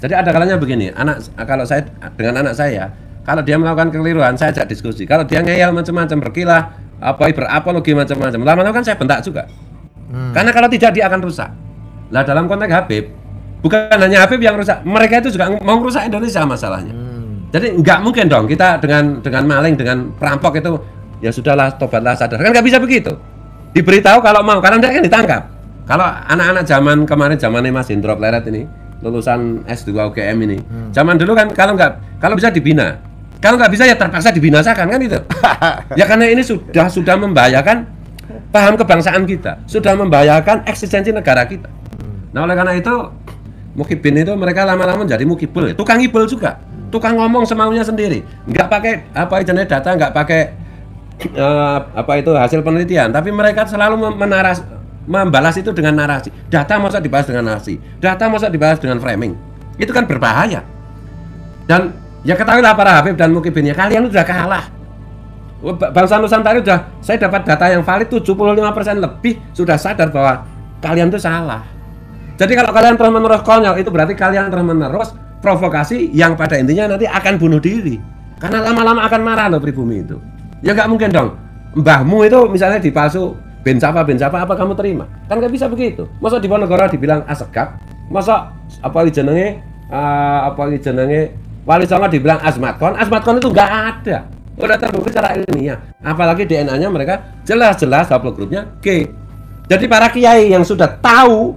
Jadi ada kalanya begini, kalau saya dengan anak saya, kalau dia melakukan kekeliruan, saya ajak diskusi. Kalau dia ngeyel macam-macam, berkilah, berapologi macam-macam, lama-lama kan saya bentak juga. Karena kalau tidak dia akan rusak. Lah dalam konteks Habib, bukan hanya Habib yang rusak, mereka itu juga mau rusak Indonesia masalahnya. Jadi nggak mungkin dong kita dengan maling, dengan perampok itu ya sudahlah, tobatlah, sadar. Kan nggak bisa begitu. Diberitahu kalau mau, karena dia kan ditangkap. Kalau anak-anak zaman kemarin, zamannya Mas Hendro Pleret ini, lulusan S2 UGM ini, zaman dulu kan kalau bisa dibina, kalau nggak bisa ya terpaksa dibinasakan kan itu. Ya karena ini sudah membahayakan paham kebangsaan kita, sudah membahayakan eksistensi negara kita. Nah oleh karena itu mukibin itu mereka lama-lama jadi mukibul, tukang ibul juga, tukang ngomong semaunya sendiri, nggak pakai jenis data, nggak pakai hasil penelitian, tapi mereka selalu membalas itu dengan narasi. Data masa dibahas dengan narasi, data masa dibahas dengan framing, itu kan berbahaya. Dan ya ketahuilah para Habib dan mukibinnya, kalian sudah kalah. Bangsa Nusantara saya dapat data yang valid, 75% lebih sudah sadar bahwa kalian itu salah. Jadi kalau kalian terus-menerus konyol, itu berarti kalian terus-menerus provokasi yang pada intinya nanti akan bunuh diri. Karena lama-lama akan marah loh pribumi itu. Ya nggak mungkin dong, mbahmu itu misalnya dipalsu ben siapa apa kamu terima? Kan nggak bisa begitu. Masa di Ponorogo dibilang asegap, masa jenenge Wali Songo dibilang asmatkon itu nggak ada. Udah terbukti secara ilmiah. Apalagi DNA-nya mereka jelas-jelas haplogrupnya G. Jadi para kiai yang sudah tahu,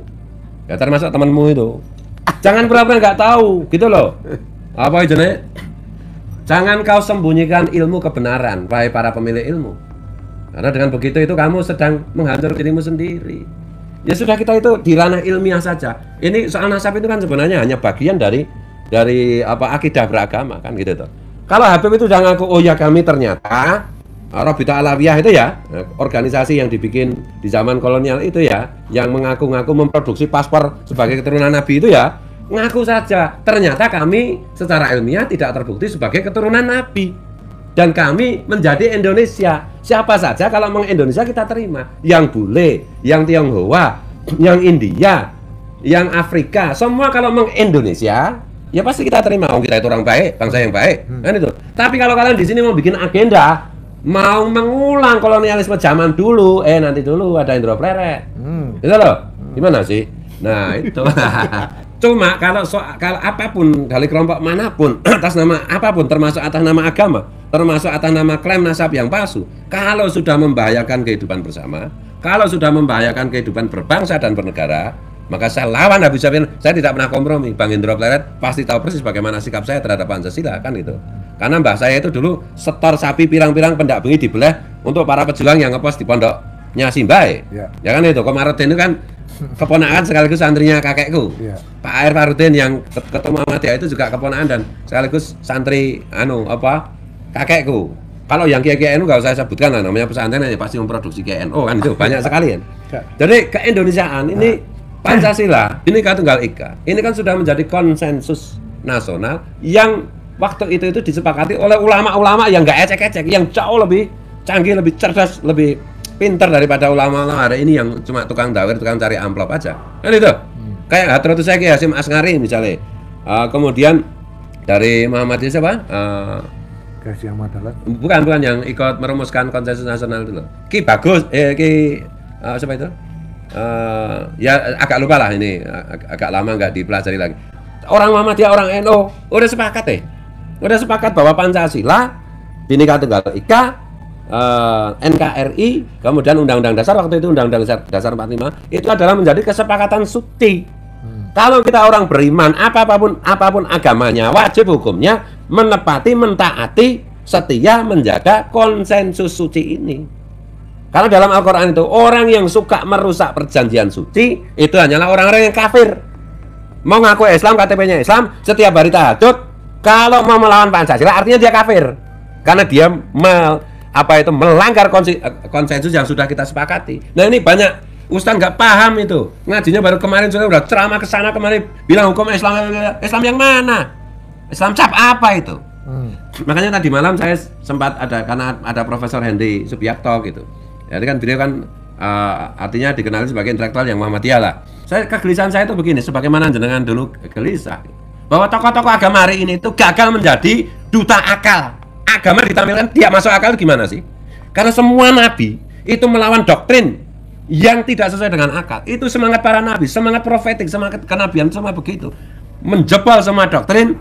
ya termasuk temanmu itu, jangan pura-pura nggak tahu, gitu loh. Jangan kau sembunyikan ilmu kebenaran, wahai para pemilik ilmu. Karena dengan begitu itu kamu sedang menghancurkan dirimu sendiri. Ya sudah, kita itu di ranah ilmiah saja. Ini soal nasab itu kan sebenarnya hanya bagian dari akidah beragama kan gitu tuh. Kalau Habib itu jangan ngaku, oh ya kami ternyata Rabita Alawiyah itu ya, organisasi yang dibikin di zaman kolonial itu ya, yang mengaku-ngaku memproduksi paspor sebagai keturunan Nabi itu ya, ngaku saja. Ternyata kami secara ilmiah tidak terbukti sebagai keturunan Nabi. Dan kami menjadi Indonesia. Siapa saja kalau meng-Indonesia kita terima. Yang bule, yang Tionghoa, yang India, yang Afrika, semua kalau meng-Indonesia, ya pasti kita terima. Oh, kita itu orang baik, bangsa yang baik, kan itu. Tapi kalau kalian di sini mau bikin agenda, mau mengulang kolonialisme zaman dulu, nanti dulu ada Hendro Pleret, itu loh. Gimana sih? Nah itu. Cuma kalau apapun dari kelompok manapun, atas nama apapun, termasuk atas nama agama, termasuk atas nama klaim nasab yang palsu, kalau sudah membahayakan kehidupan bersama, kalau sudah membahayakan kehidupan berbangsa dan bernegara, maka saya lawan habis-habisan. Saya tidak pernah kompromi. Bang Hendro Pleret pasti tahu persis bagaimana sikap saya terhadap Pancasila kan itu. Karena mbah saya itu dulu setor sapi pirang-pirang pendak bengi dibelah untuk para pejuang yang ngepos di pondoknya Simbae. Ya kan itu. Komarudin itu kan keponakan sekaligus santrinya kakekku. Pak Air Farudin yang ketua Muhammadiyah itu juga keponakan dan sekaligus santri kakekku. Kalau yang kiai NU nggak usah sebutkan lah, namanya pesantren ya pasti memproduksi KNU kan itu banyak sekali. Jadi keindonesiaan ini Pancasila, Bhinneka Tunggal Ika, ini kan sudah menjadi konsensus nasional yang waktu itu disepakati oleh ulama-ulama yang nggak ecek-ecek, yang jauh lebih canggih, lebih cerdas, lebih pintar daripada ulama-ulama hari ini yang cuma tukang dawir, tukang cari amplop aja. Kan itu. Kayak Hadratus Syekh Hasyim Asngari misalnya. Kemudian dari Muhammadiyah siapa? Kasih Ahmad Dahlan. Bukan yang ikut merumuskan konsensus nasional itu loh. Ki Bagus, siapa itu? Ya agak lupa lah ini, agak lama nggak dipelajari lagi. Orang Muhammadiyah, orang NU udah sepakat bahwa Pancasila, Bhinneka Tunggal Ika, NKRI, kemudian Undang-Undang Dasar waktu itu Undang-Undang Dasar 45 itu adalah menjadi kesepakatan suci. Kalau kita orang beriman, apapun agamanya, wajib hukumnya menepati, mentaati, setia menjaga konsensus suci ini. Karena dalam Al-Quran itu orang yang suka merusak perjanjian suci itu hanyalah orang-orang yang kafir. Mau ngaku Islam, KTP-nya Islam, setiap hari tahajud, kalau mau melawan Pancasila artinya dia kafir. Karena dia melanggar konsensus yang sudah kita sepakati. Nah ini banyak Ustaz nggak paham itu. Ngajinya baru kemarin sudah ceramah ke sana kemarin bilang hukum Islam yang mana? Islam cap apa itu? Makanya tadi malam saya sempat karena ada Profesor Hendy Subiakto gitu. Jadi kan beliau kan artinya dikenali sebagai intelektual yang Muhammadiyah lah. Kegelisahan saya itu begini, sebagaimana jenengan dulu gelisah. bahwa tokoh-tokoh agama hari ini itu gagal menjadi duta akal. Agama ditampilkan tidak masuk akal gimana sih? Karena semua nabi itu melawan doktrin yang tidak sesuai dengan akal. Itu semangat para nabi, semangat profetik, semangat kenabian semua begitu. Menjebol semua doktrin,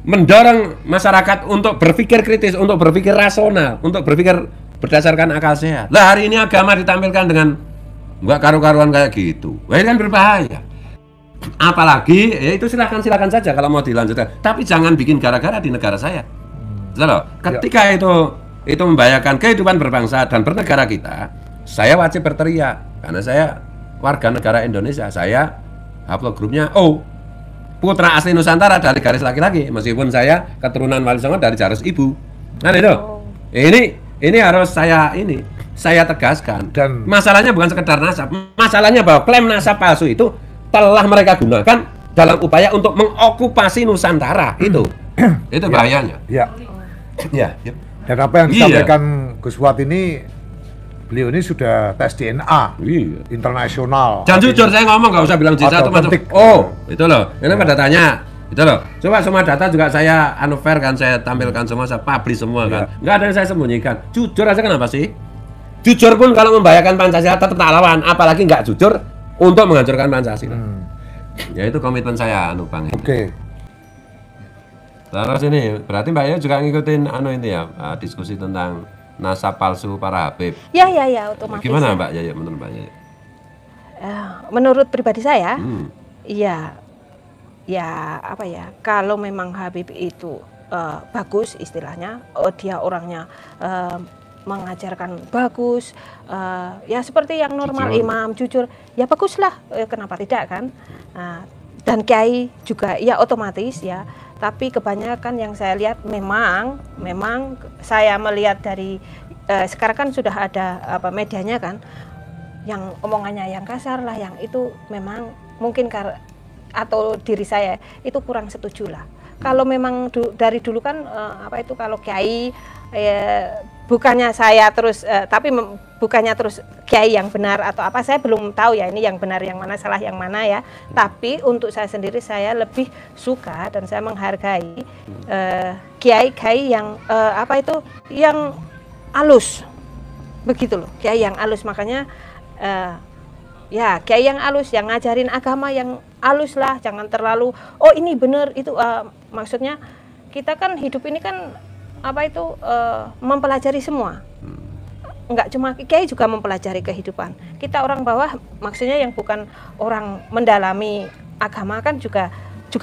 mendorong masyarakat untuk berpikir kritis, untuk berpikir rasional, untuk berpikir berdasarkan akal sehat. Lah hari ini agama ditampilkan dengan nggak karu-karuan kayak gitu. Wah, ini kan berbahaya. Apalagi ya itu silakan saja kalau mau dilanjutkan. Tapi jangan bikin gara-gara di negara saya. Loh, ketika itu membahayakan kehidupan berbangsa dan bernegara kita, saya wajib berteriak karena saya warga negara Indonesia. Saya haplogrupnya O, putra asli Nusantara dari garis laki-laki, meskipun saya keturunan Wali Songo dari garis ibu. Nah itu, ini harus saya tegaskan. Dan masalahnya bukan sekedar nasab, masalahnya bahwa klaim nasab palsu itu telah mereka gunakan dalam upaya untuk mengokupasi Nusantara. Itu bahayanya. Ya. Ya. Dan apa yang disampaikan Gus Fuad ini, beliau ini sudah tes DNA internasional. Dan jujur saya ngomong, nggak usah bilang J1 masuk. Oh, itu loh. Ini pada tanya, itu loh. Coba semua data juga saya fair kan, saya tampilkan semua, saya publish semua kan. Nggak ada yang saya sembunyikan. Jujur aja kenapa sih? Jujur pun kalau membahayakan Pancasila tetap tak lawan, apalagi nggak jujur untuk menghancurkan Pancasila. Ya itu komitmen saya, Bang. Oke. Terus ini berarti Mbak Yayu juga ngikutin ini ya, diskusi tentang nasab palsu para Habib. Ya, otomatis. Gimana Mbak Yayu menurut Mbak Yayu? Menurut pribadi saya, apa ya? Kalau memang Habib itu bagus istilahnya, dia orangnya mengajarkan bagus, ya seperti yang normal, jujur. Imam jujur, ya baguslah, kenapa tidak kan? Dan kiai juga ya otomatis ya. Tapi kebanyakan yang saya lihat memang saya melihat dari sekarang kan sudah ada medianya kan, yang omongannya yang kasar lah, yang itu memang mungkin atau diri saya itu kurang setuju lah. Kalau memang dari dulu kan kalau kiai bukannya saya terus tapi bukannya terus kiai yang benar atau apa, saya belum tahu ya ini yang benar yang mana, salah yang mana ya. Tapi untuk saya sendiri saya lebih suka dan saya menghargai kiai-kiai yang yang halus begitu loh, kiai yang halus. Makanya ya kiai yang halus, yang ngajarin agama yang halus lah, jangan terlalu ini benar itu maksudnya kita kan hidup ini kan mempelajari semua. Enggak cuma kiai, juga mempelajari kehidupan. Kita orang bawah, maksudnya yang bukan orang mendalami agama kan juga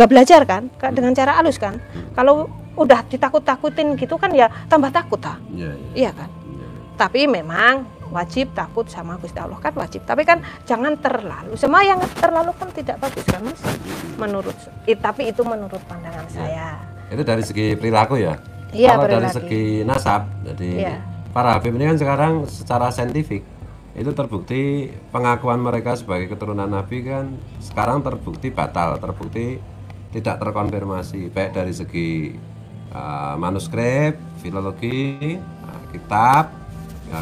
belajar kan dengan cara halus kan. Kalau udah ditakut-takutin gitu kan ya tambah takut iya kan. Tapi memang wajib takut sama Gusti Allah kan wajib. Tapi kan jangan terlalu. Semua yang terlalu kan tidak bagus kan Mas. Tapi itu menurut pandangan saya. Itu dari segi perilaku ya. Iya, kalau dari segi nasab, jadi para Habib ini kan sekarang secara saintifik itu terbukti pengakuan mereka sebagai keturunan Nabi kan sekarang terbukti batal, terbukti tidak terkonfirmasi, baik dari segi manuskrip, filologi, kitab,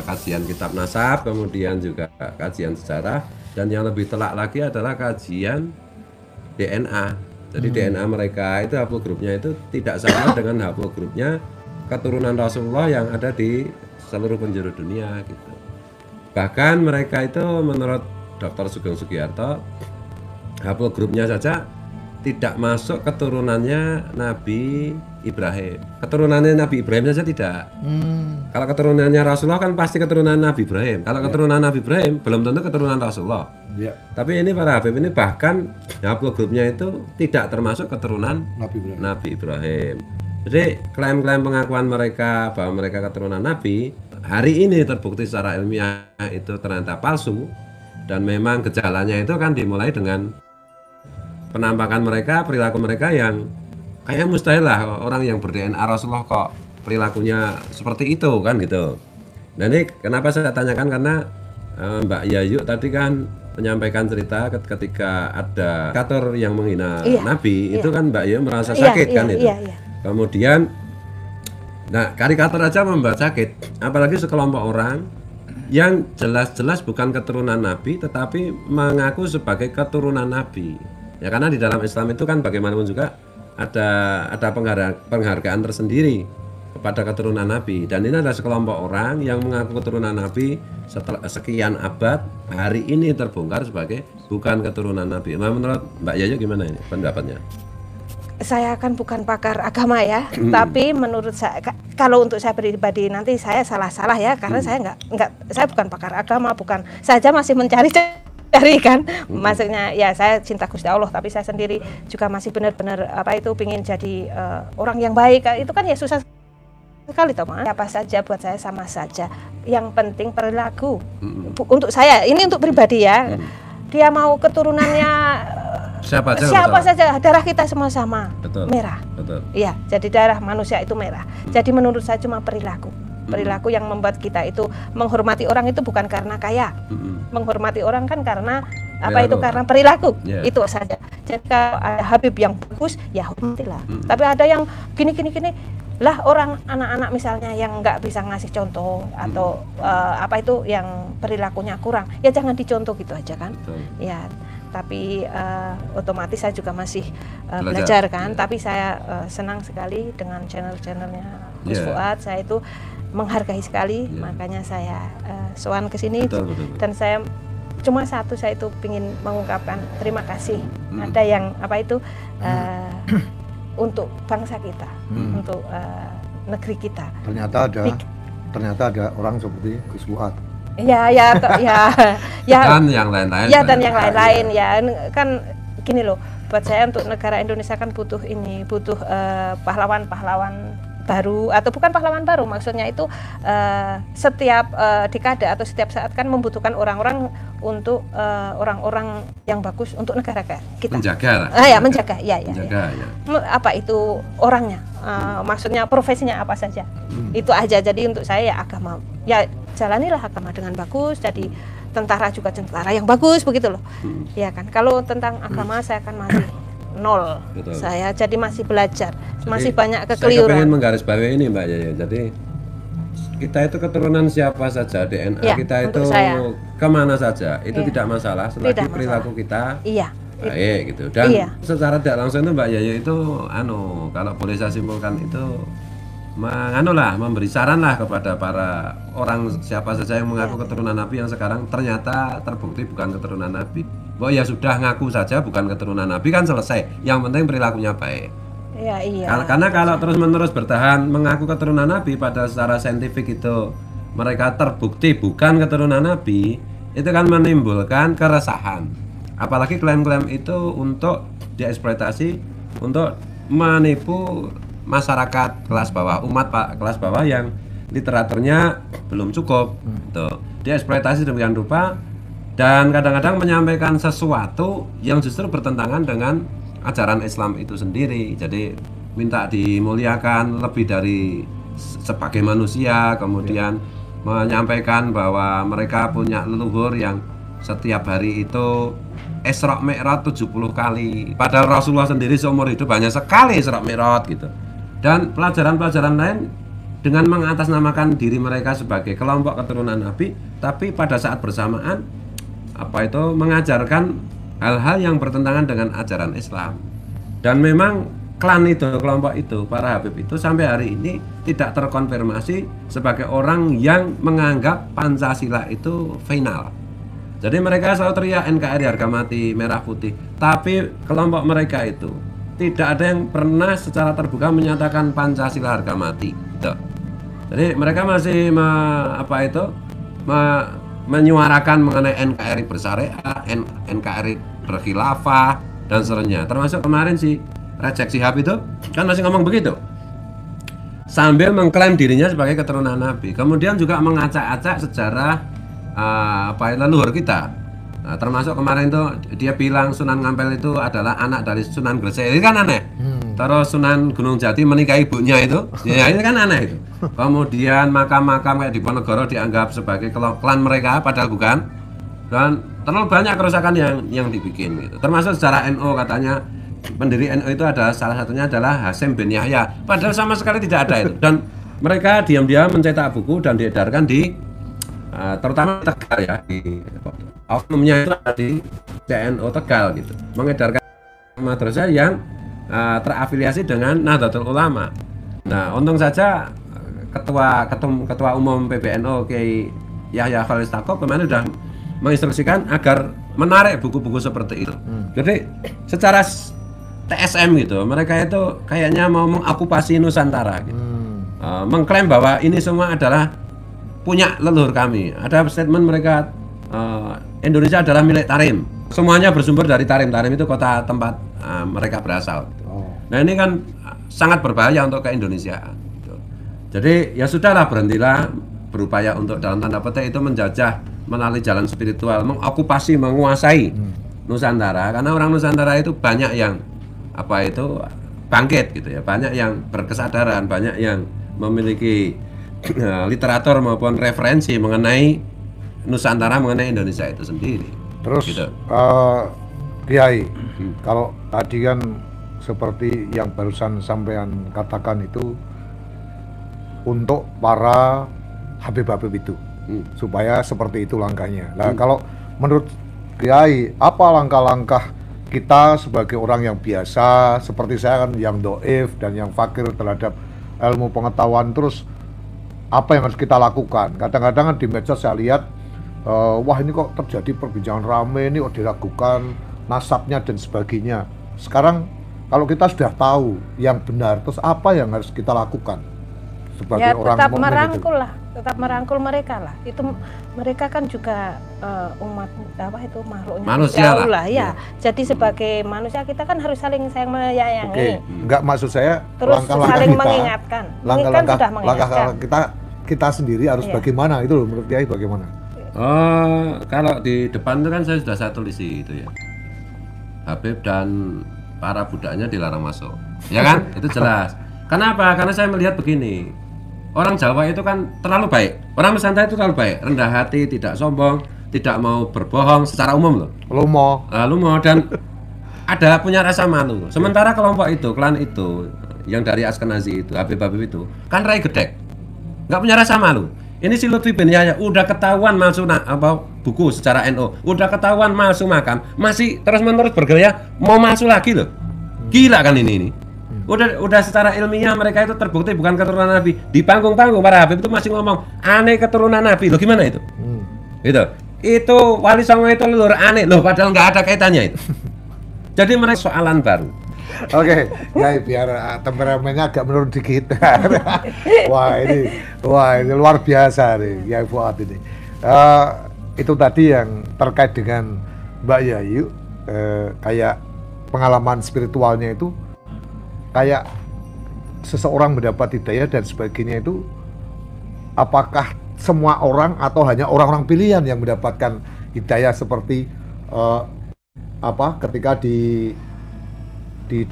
kajian kitab nasab, kemudian juga kajian sejarah, dan yang lebih telak lagi adalah kajian DNA. Jadi DNA mereka itu haplogrupnya itu tidak sama dengan haplogrupnya keturunan Rasulullah yang ada di seluruh penjuru dunia gitu. Bahkan mereka itu menurut Dr. Sugeng Sugiyarto haplogrupnya saja tidak masuk keturunannya Nabi Ibrahim. Keturunannya Nabi Ibrahim saja tidak. Kalau keturunannya Rasulullah kan pasti keturunan Nabi Ibrahim. Kalau keturunan Nabi Ibrahim belum tentu keturunan Rasulullah. Tapi ini para Habib ini bahkan haplogrupnya itu tidak termasuk keturunan Nabi Ibrahim. Jadi klaim-klaim pengakuan mereka bahwa mereka keturunan Nabi hari ini terbukti secara ilmiah itu ternyata palsu, dan memang gejalanya itu kan dimulai dengan penampakan mereka, perilaku mereka yang kayak mustahil lah orang yang ber-DNA Rasulullah kok perilakunya seperti itu kan gitu. Dan ini kenapa saya tanyakan karena Mbak Yayu tadi kan menyampaikan cerita ketika ada karikatur yang menghina Nabi, itu kan Mbak Yayu merasa sakit kan itu. Kemudian karikatur aja membuat sakit, apalagi sekelompok orang yang jelas-jelas bukan keturunan Nabi tetapi mengaku sebagai keturunan Nabi. Ya karena di dalam Islam itu kan bagaimanapun juga ada penghargaan tersendiri kepada keturunan Nabi, dan ini adalah sekelompok orang yang mengaku keturunan Nabi setelah sekian abad hari ini terbongkar sebagai bukan keturunan Nabi. Nah, menurut Mbak Yayu gimana ini pendapatnya? Saya kan bukan pakar agama ya, tapi menurut saya kalau untuk saya pribadi nanti saya salah ya karena saya saya bukan pakar agama, saja masih mencari kan, maksudnya ya saya cinta Gusti Allah, tapi saya sendiri juga masih benar-benar pingin jadi orang yang baik, itu kan ya susah sekali teman. Apa saja buat saya sama saja, yang penting perilaku. Untuk saya ini untuk pribadi ya, dia mau keturunannya siapa saja, darah kita semua sama. Betul. Merah. Betul. Iya, jadi darah manusia itu merah. Jadi menurut saya cuma perilaku yang membuat kita itu menghormati orang itu bukan karena kaya. Menghormati orang kan karena karena perilaku. Itu saja. Jadi kalau ada Habib yang bagus ya hormatilah. Tapi ada yang gini lah, orang anak-anak misalnya yang nggak bisa ngasih contoh atau yang perilakunya kurang, ya jangan dicontoh gitu aja kan. Ya, tapi otomatis saya juga masih belajar kan. Tapi saya senang sekali dengan channel-channelnya Gus Fuad. Saya itu menghargai sekali, makanya saya sowan ke sini. Dan saya cuma satu, saya itu ingin mengungkapkan terima kasih. Ada yang untuk bangsa kita, untuk negeri kita. Ternyata ada orang seperti Gus Fuad. Ya, dan yang lain-lain. Ya, dan yang lain-lain ya. Kan gini loh, buat saya untuk negara Indonesia kan butuh pahlawan-pahlawan baru, atau bukan pahlawan baru, maksudnya itu setiap dekade atau setiap saat kan membutuhkan orang-orang untuk orang-orang yang bagus untuk negara kita. Menjaga. Menjaga. Apa itu orangnya? Maksudnya profesinya apa saja. Itu aja. Jadi untuk saya ya agama, ya jalanilah agama dengan bagus. Jadi tentara juga tentara yang bagus begitu loh. Ya kan. Kalau tentang agama saya kan masih nol. Betul. Saya jadi masih belajar, masih banyak kekeliruan. Saya pengen menggarisbawahi ini Mbak Yaya. Jadi kita itu keturunan siapa saja, DNA kita itu kemana saja, itu tidak masalah selagi perilaku kita baik gitu. Dan secara tidak langsung itu Mbak Yaya itu kalau boleh saya simpulkan itu memberi saran lah kepada para orang siapa saja yang mengaku keturunan Nabi yang sekarang ternyata terbukti bukan keturunan Nabi. Bahwa ya sudah ngaku saja bukan keturunan Nabi kan selesai. Yang penting perilakunya baik. Karena kalau terus-menerus bertahan mengaku keturunan Nabi, pada secara saintifik itu mereka terbukti bukan keturunan Nabi, itu kan menimbulkan keresahan. Apalagi klaim-klaim itu untuk dieksploitasi untuk menipu masyarakat kelas bawah, umat kelas bawah yang literaturnya belum cukup. Dieksploitasi demikian rupa, dan kadang-kadang menyampaikan sesuatu yang justru bertentangan dengan ajaran Islam itu sendiri. Jadi minta dimuliakan lebih dari sebagai manusia, kemudian menyampaikan bahwa mereka punya leluhur yang setiap hari itu Isra Mi'raj 70 kali. Padahal Rasulullah sendiri seumur hidup banyak sekali Isra Mi'raj gitu. Dan pelajaran-pelajaran lain dengan mengatasnamakan diri mereka sebagai kelompok keturunan Nabi, tapi pada saat bersamaan mengajarkan hal-hal yang bertentangan dengan ajaran Islam. Dan memang klan itu, kelompok itu, para Habib itu sampai hari ini tidak terkonfirmasi sebagai orang yang menganggap Pancasila itu final. Jadi mereka selalu teriak NKRI harga mati, merah putih, tapi kelompok mereka itu tidak ada yang pernah secara terbuka menyatakan Pancasila harga mati. Jadi mereka masih menyuarakan mengenai NKRI bersyariah, NKRI berkhilafah dan seterusnya. Termasuk kemarin si Recep Sihab itu kan masih ngomong begitu, sambil mengklaim dirinya sebagai keturunan Nabi. Kemudian juga mengacak-acak sejarah leluhur kita. Nah, termasuk kemarin itu dia bilang Sunan Ngampel itu adalah anak dari Sunan Gresik. Itu kan aneh. Terus Sunan Gunung Jati menikahi ibunya itu, ya itu kan aneh itu. Kemudian makam-makam kayak di Ponorogo dianggap sebagai klan mereka, padahal bukan. Dan terlalu banyak kerusakan yang dibikin gitu. Termasuk secara NU, katanya pendiri NU itu adalah salah satunya adalah Hasyim bin Yahya. Padahal sama sekali tidak ada itu. Dan mereka diam-diam mencetak buku dan diedarkan di terutama Tegal ya, di oknumnya itu ada di CNO Tegal gitu, mengedarkan madrasah yang terafiliasi dengan Nahdlatul Ulama. Nah, untung saja ketua umum PBNU Kiai Yahya Khalil Stakuf kemarin sudah menginstruksikan agar menarik buku-buku seperti itu. Jadi secara TSM gitu, mereka itu kayaknya mau mengokupasi Nusantara gitu. Mengklaim bahwa ini semua adalah punya leluhur kami. Ada statement mereka Indonesia adalah milik Tarim. Semuanya bersumber dari Tarim. Tarim itu kota tempat mereka berasal. Nah ini kan sangat berbahaya untuk keindonesiaan. Gitu. Jadi ya sudahlah, berhentilah berupaya untuk dalam tanda petik itu menjajah melalui jalan spiritual, mengokupasi, menguasai Nusantara. Karena orang Nusantara itu banyak yang bangkit gitu ya, banyak yang berkesadaran, banyak yang memiliki literatur maupun referensi mengenai Nusantara, mengenai Indonesia itu sendiri. Terus gitu. Kiai, kalau tadi kan seperti yang barusan sampean katakan itu untuk para Habib-habib itu, supaya seperti itu langkahnya. Nah, kalau menurut Kiai, apa langkah-langkah kita sebagai orang yang biasa, seperti saya kan yang doif dan yang fakir terhadap ilmu pengetahuan, terus apa yang harus kita lakukan? Kadang-kadang kan di medsos saya lihat, wah ini kok terjadi perbincangan rame, ini kok diragukan nasabnya dan sebagainya. Sekarang kalau kita sudah tahu yang benar, terus apa yang harus kita lakukan sebagai orang tetap mukmin merangkul itu? lah, tetap merangkul mereka lah. Itu mereka kan juga umat makhluknya manusia lah ya. Jadi sebagai manusia kita kan harus saling sayang menyayangi. Enggak, maksud saya terus langkah-langkah saling kita, mengingatkan. langkah kita sendiri harus bagaimana itu loh, menurut Kiai bagaimana? Kalau di depan itu kan saya tulisi itu ya, Habib dan para budaknya dilarang masuk, ya kan? Itu jelas. Kenapa? Karena saya melihat begini, orang Jawa itu kan terlalu baik, orang Nusantara itu terlalu baik, rendah hati, tidak sombong, tidak mau berbohong secara umum loh. Lumo dan ada punya rasa malu. Sementara kelompok itu, klan itu, yang dari Askenazi itu, Habib-habib itu, kan rai gedek, nggak punya rasa malu. Ini si Lutfi bin Yahya udah ketahuan masuk buku secara NU, udah ketahuan masuk makam, masih terus-menerus bergaya mau masuk lagi loh. Gila kan ini. Udah secara ilmiah mereka itu terbukti bukan keturunan Nabi. Di panggung-panggung para Habib itu masih ngomong aneh keturunan Nabi. Loh gimana itu? Itu Wali Songo itu leluhur aneh loh, padahal nggak ada kaitannya itu. Jadi mereka soalan baru. Oke, ya biar temperamennya agak menurun dikit. Wah ini luar biasa nih, ya Fuad ini. Itu tadi yang terkait dengan Mbak Yayu, kayak pengalaman spiritualnya itu, kayak seseorang mendapat hidayah dan sebagainya itu, apakah semua orang atau hanya orang-orang pilihan yang mendapatkan hidayah seperti ketika di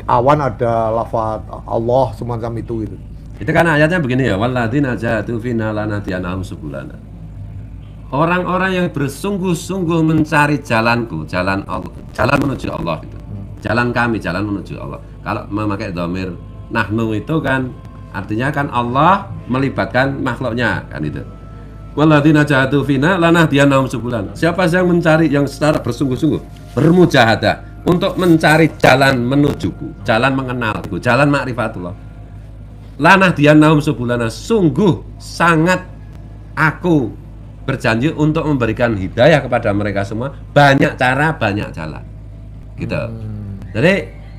awan ada lafaz Allah semacam itu gitu. Itu kan ayatnya begini ya, walladzina jahadu fina lanahdiyanahum subulana. Orang-orang yang bersungguh-sungguh mencari jalanku, jalan Allah, jalan menuju Allah itu. Jalan kami, jalan menuju Allah. Kalau memakai dhamir nahnu itu kan artinya kan Allah melibatkan makhluknya kan itu. Walladzina jahadu fina lanahdiyanahum subulana. Siapa yang mencari, yang secara bersungguh-sungguh bermujahadah untuk mencari jalan menujuku, jalan mengenalku, jalan ma'rifatullah. Lanahdiyanahum subulana, sungguh sangat aku berjanji untuk memberikan hidayah kepada mereka semua, banyak cara, banyak jalan. Gitu. Jadi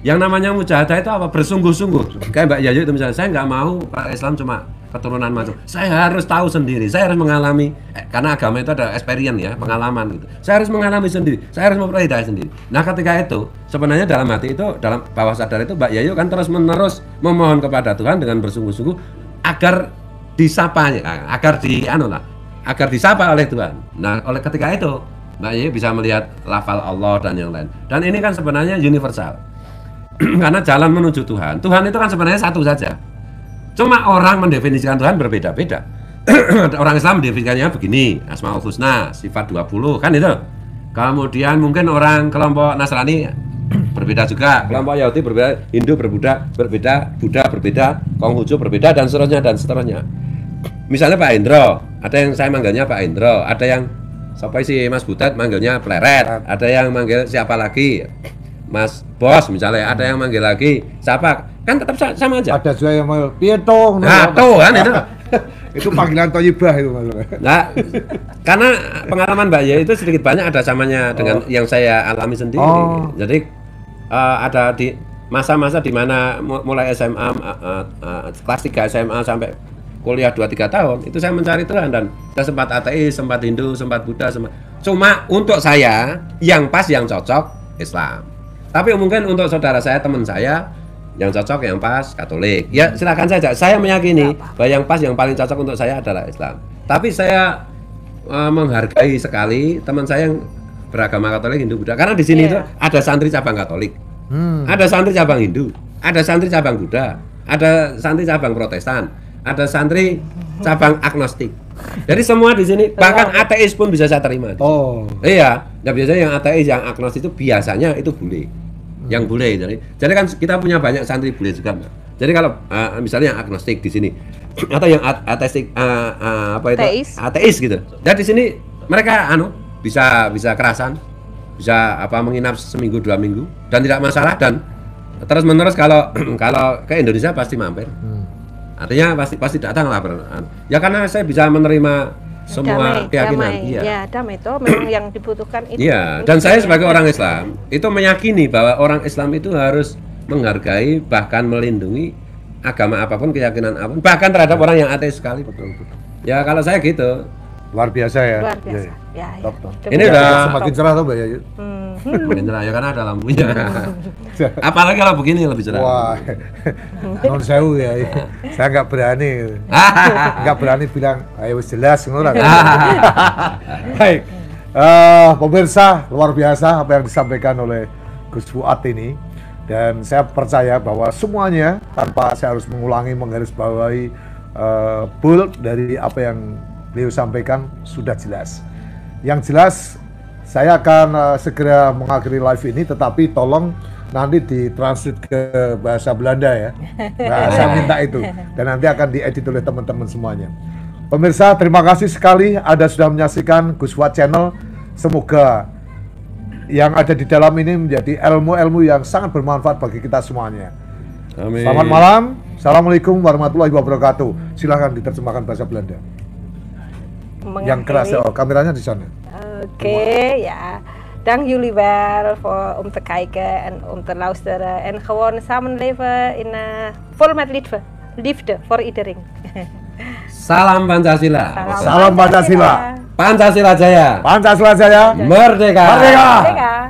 yang namanya mujahadah itu apa? Bersungguh-sungguh. Kayak Mbak Yayu itu misalnya, saya nggak mau Pak Islam cuma keturunan macam. Saya harus tahu sendiri, saya harus mengalami, karena agama itu ada experience ya, pengalaman gitu. Saya harus mengalami sendiri, saya harus memperoleh hidayah sendiri. Nah ketika itu, sebenarnya dalam hati itu, dalam bawah sadar itu, Mbak Yayu kan terus-menerus memohon kepada Tuhan dengan bersungguh-sungguh agar disapanya, agar disapa oleh Tuhan. Nah oleh ketika itu, Mbak Yayu bisa melihat lafal Allah dan yang lain. Dan ini kan sebenarnya universal. Karena jalan menuju Tuhan, Tuhan itu kan sebenarnya satu saja. Cuma orang mendefinisikan Tuhan berbeda-beda. Orang Islam mendefinisikannya begini, Asmaul Husna, sifat 20 kan itu. Kemudian mungkin orang kelompok Nasrani berbeda juga, kelompok Yahudi berbeda, Hindu berbeda, Buddha berbeda, Konghucu berbeda dan seterusnya. Misalnya Pak Indro, ada yang saya manggilnya Pak Indro, ada yang siapa sih Mas Butet manggilnya Pleret, ada yang manggil siapa lagi. Mas Bos misalnya, ada yang manggil lagi siapa, kan tetap sama aja. Ada juga yang mau Pietong. Nah, tuh kan itu. Itu panggilan Toyibah itu maksudnya. Nah, karena pengalaman Mbak Ye itu sedikit banyak ada samanya dengan yang saya alami sendiri. Jadi ada di masa-masa di mana mulai SMA kelas 3 SMA sampai kuliah 2-3 tahun itu saya mencari Tuhan, dan saya sempat ateis, sempat Hindu, sempat Buddha, cuma untuk saya yang pas, yang cocok Islam. Tapi mungkin untuk saudara saya, teman saya yang cocok, yang pas Katolik. Ya silakan saja. Saya meyakini bahwa yang pas, yang paling cocok untuk saya adalah Islam. Tapi saya menghargai sekali teman saya yang beragama Katolik, Hindu, Buddha. Karena di sini itu ada santri cabang Katolik, ada santri cabang Hindu, ada santri cabang Buddha, ada santri cabang Protestan, ada santri cabang agnostik. Jadi semua di sini, bahkan ateis pun bisa saya terima. Iya. Ya biasanya yang ateis, yang agnostik itu biasanya itu bule. Yang bule. Jadi kan kita punya banyak santri bule juga, Mbak. Jadi kalau misalnya yang agnostik di sini atau yang ateistik ateis gitu. Dan di sini mereka bisa kerasan, bisa menginap seminggu 2 minggu dan tidak masalah, dan terus menerus kalau ke Indonesia pasti mampir. Artinya pasti datang lah. Ya karena saya bisa menerima semua keyakinan. Damai itu memang yang dibutuhkan itu. Iya, dan saya sebagai orang Islam itu meyakini bahwa orang Islam itu harus menghargai, bahkan melindungi agama apapun, keyakinan apapun, bahkan terhadap orang yang ateis sekali. Betul. Ya kalau saya gitu. Luar biasa ya. Luar biasa. Ya. Ini udah semakin cerah tuh Mbak Yayu. Semakin cerah ya karena ada lampunya. Apalagi kalau begini lebih cerah. Wah, non sewu ya. Saya nggak berani bilang, ayo jelas ngono lah. Baik, pemirsa, luar biasa apa yang disampaikan oleh Gus Fuad ini, dan saya percaya bahwa semuanya tanpa saya harus menggarisbawahi bold dari apa yang beliau sampaikan sudah jelas. Yang jelas saya akan segera mengakhiri live ini, tetapi tolong nanti ditranslate ke bahasa Belanda ya. Nah, saya minta itu, dan nanti akan diedit oleh teman-teman semuanya. Pemirsa, terima kasih sekali Anda sudah menyaksikan Gus Fuad Channel. Semoga yang ada di dalam ini menjadi ilmu-ilmu yang sangat bermanfaat bagi kita semuanya. Amin. Selamat malam. Assalamualaikum warahmatullahi wabarakatuh. Silahkan diterjemahkan bahasa Belanda. Yang keras ya, kameranya di sana. Oké, ja. Dank jullie wel om te kijken en om te luisteren en gewoon samenleven in vol met liefde voor iedereen. Salam Pancasila. Salam Pancasila. Pancasila Jaya. Pancasila Jaya. Merdeka. Merdeka.